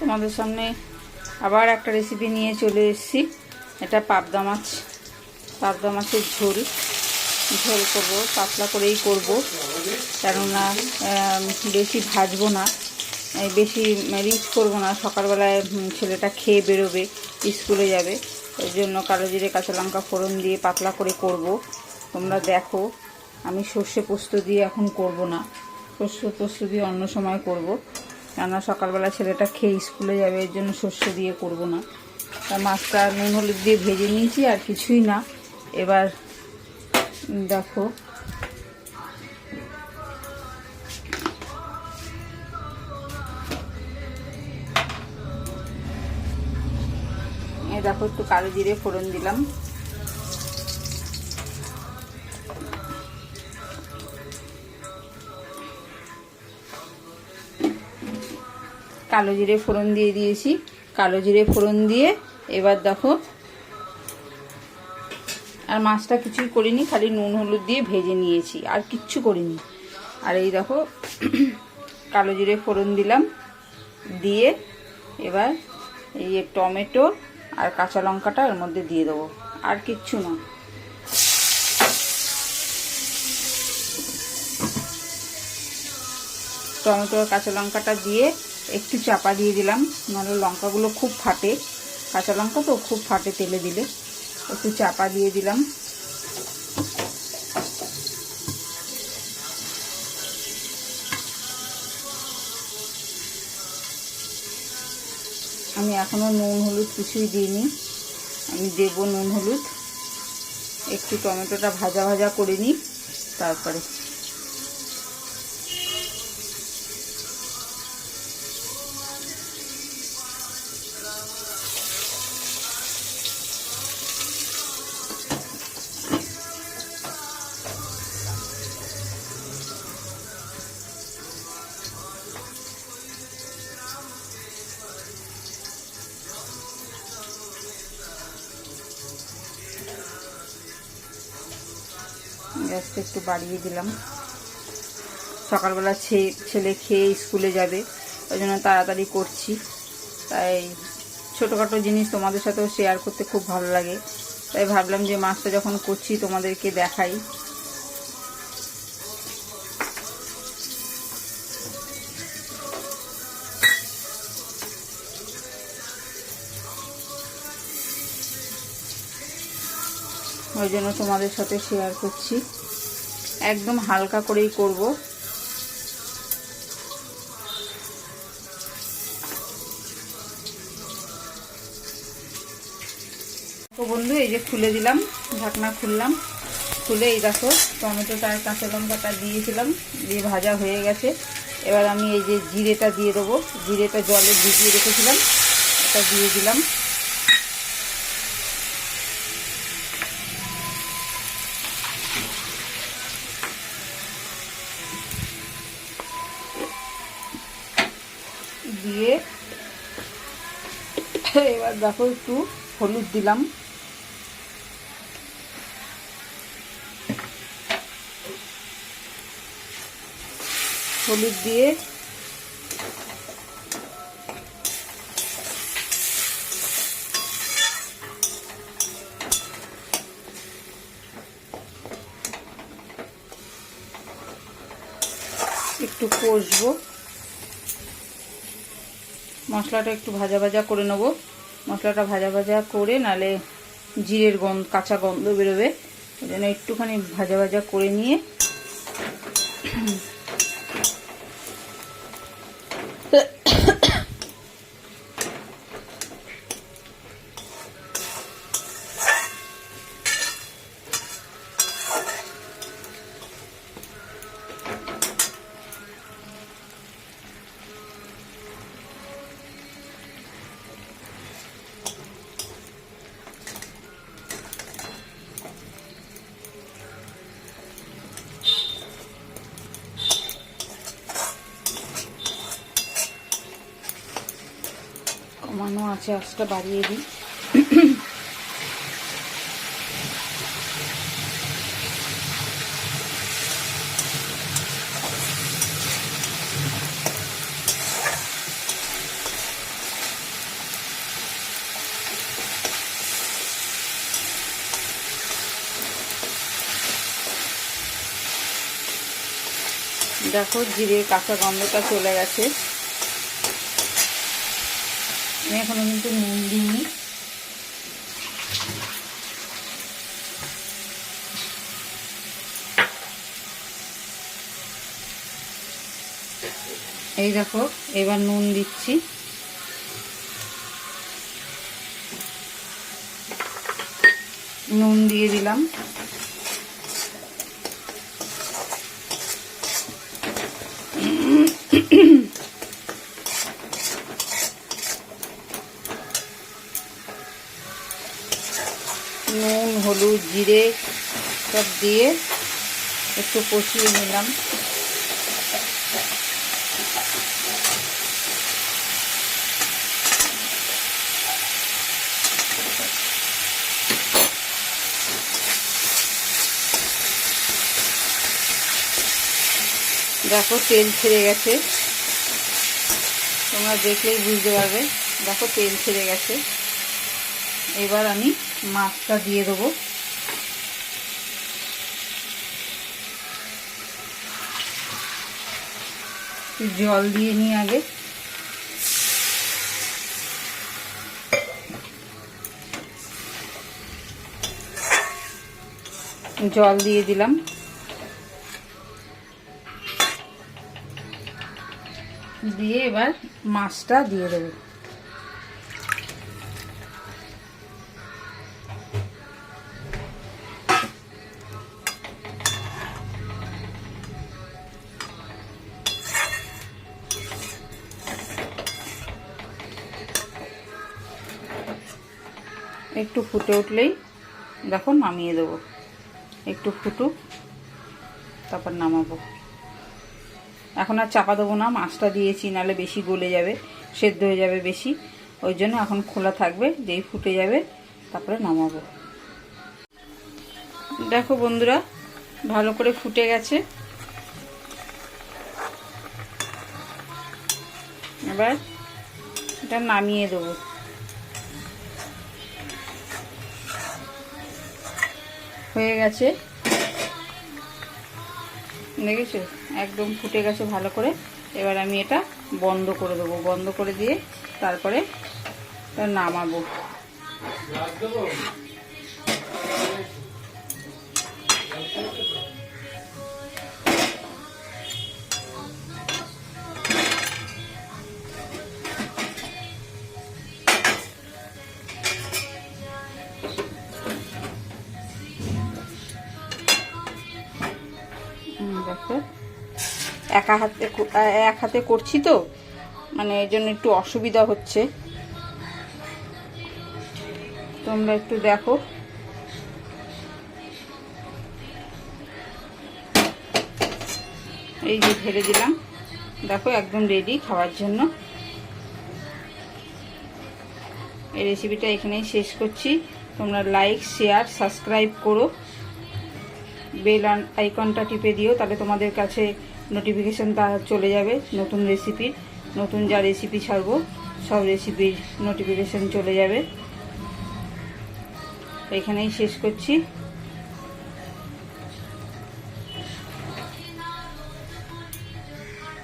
তোমাদের সামনে আবার একটা রেসিপি নিয়ে চলে এসেছি। এটা পাবদা মাছের ঝোল করব, পাতলা করেই করব, কেননা বেশি ভাজবো না, বেশি রিচ করবো না। সকালবেলায় ছেলেটা খেয়ে বেরোবে, স্কুলে যাবে, ওই জন্য কালো জিরে কাঁচা লঙ্কা ফোড়ন দিয়ে পাতলা করে করব। তোমরা দেখো, আমি সর্ষে পোস্ত দিয়ে এখন করব না, সর্ষে পোস্ত দিয়ে অন্য সময় করব, কেননা সকালবেলা ছেলেটা খেয়ে স্কুলে যাবে, এর জন্য সর্ষে দিয়ে করব না। তা মাছটা নুন হলুদ দিয়ে ভেজে নিয়েছি, আর কিছুই না। এবার দেখো, একটু কালো জিরে ফোড়ন দিলাম, কালো জিরে ফোড়ন দিয়ে দিয়েছি। কালো জিরে ফোড়ন দিয়ে এবার দেখো, আর মাছটা কিছুই করিনি, খালি নুন হলুদ দিয়ে ভেজে নিয়েছি, আর কিচ্ছু করিনি। আর এই দেখো, কালো জিরে ফোড়ন দিলাম, দিয়ে এবার এই টমেটো আর কাঁচা লঙ্কাটা এর মধ্যে দিয়ে দেবো, আর কিচ্ছু না। টমেটো আর কাঁচা লঙ্কাটা দিয়ে একটু চাপা দিয়ে দিলাম, নাহলে লঙ্কাগুলো খুব ফাটে, কাঁচা লঙ্কা তো খুব ফাটে তেলে দিলে। একটু চাপা দিয়ে দিলাম। আমি এখনো নুন হলুদ কিছুই দিইনি, আমি দেব নুন হলুদ। একটু টমেটোটা ভাজা ভাজা করে নিই, তারপরে গ্যাসটা একটু বাড়িয়ে দিলাম। সকালবেলা ছেলে খেয়ে স্কুলে যাবে, ওই জন্য তাড়াতাড়ি করছি। তাই ছোটোখাটো জিনিস তোমাদের সাথেও শেয়ার করতে খুব ভালো লাগে, তাই ভাবলাম যে মাছটা যখন করছি তোমাদেরকে দেখাই। ওই জন্য তোমাদের সাথে শেয়ার করছি, একদম হালকা করেই করব। তো বন্ধু, এই যে খুলে দিলাম, ঢাকনা খুললাম, খুলে এই দেখো টমেটোটা আর কাঁচা লঙ্কাটা দিয়েছিলাম, দিয়ে ভাজা হয়ে গেছে। এবার আমি এই যে জিরেটা দিয়ে দেবো, জিরেটা জলে ভিজিয়ে রেখেছিলাম, এটা দিয়ে দিলাম। দিয়ে এবার দেখো একটু হলুদ দিলাম, হলুদ দিয়ে একটু কষবো। মশলাটা একটু ভাজা ভাজা করে নেবো, মশলাটা ভাজা ভাজা করে, নালে জিরের কাঁচা গন্ধ বেরোবে। ওই জন্য একটুখানি ভাজা ভাজা করে নিয়ে কমানো আছে, আঁচটা বাড়িয়ে দিই। দেখো জিরে কাঁচা গন্ধটা চলে গেছে। আমি এখনো কিন্তু নুন দিইনি। এই দেখো এবার নুন দিচ্ছি। নুন দিয়ে দিলাম। নুন হলুদ জিরে সব দিয়ে একটু কষিয়ে নিলাম। দেখো তেল ছেড়ে গেছে, তোমরা দেখলেই বুঝতে পারবে। দেখো তেল ছেড়ে গেছে। এবার আমি মাছটা দিয়ে দেবো। জল দিয়ে নিই আগে। জল দিয়ে দিলাম। দিয়ে এবার মাছটা দিয়ে দেবো। একটু ফুটে উঠলেই দেখো নামিয়ে দেবো। একটু ফুটুক, তারপর নামাবো। এখন আর চাপা দেবো না, মাছটা দিয়েছি, নাহলে বেশি গলে যাবে, সেদ্ধ হয়ে যাবে বেশি। ওই জন্য এখন খোলা থাকবে, যেই ফুটে যাবে তারপরে নামাবো। দেখো বন্ধুরা ভালো করে ফুটে গেছে। এবার এটা নামিয়ে দেবো। হয়ে গেছে, দেখেছো একদম ফুটে গেছে ভালো করে। এবার আমি এটা বন্ধ করে দেবো। বন্ধ করে দিয়ে তারপরে এটা নামাবো। দেখো এক হাতে করছি তো, মানে এর জন্য একটু অসুবিধা হচ্ছে। তোমরা একটু দেখো। এই যে ঢেলে দিলাম। দেখো একদম রেডি খাওয়ার জন্য। এই রেসিপিটা এখানেই শেষ করছি। তোমরা লাইক শেয়ার সাবস্ক্রাইব করো, বেল আইকনটা টিপে দিও, তাহলে তোমাদের কাছে নোটিফিকেশনটা চলে যাবে নতুন রেসিপির। নতুন যা রেসিপি ছাড়বো সব রেসিপির নোটিফিকেশন চলে যাবে। এখানেই শেষ করছি।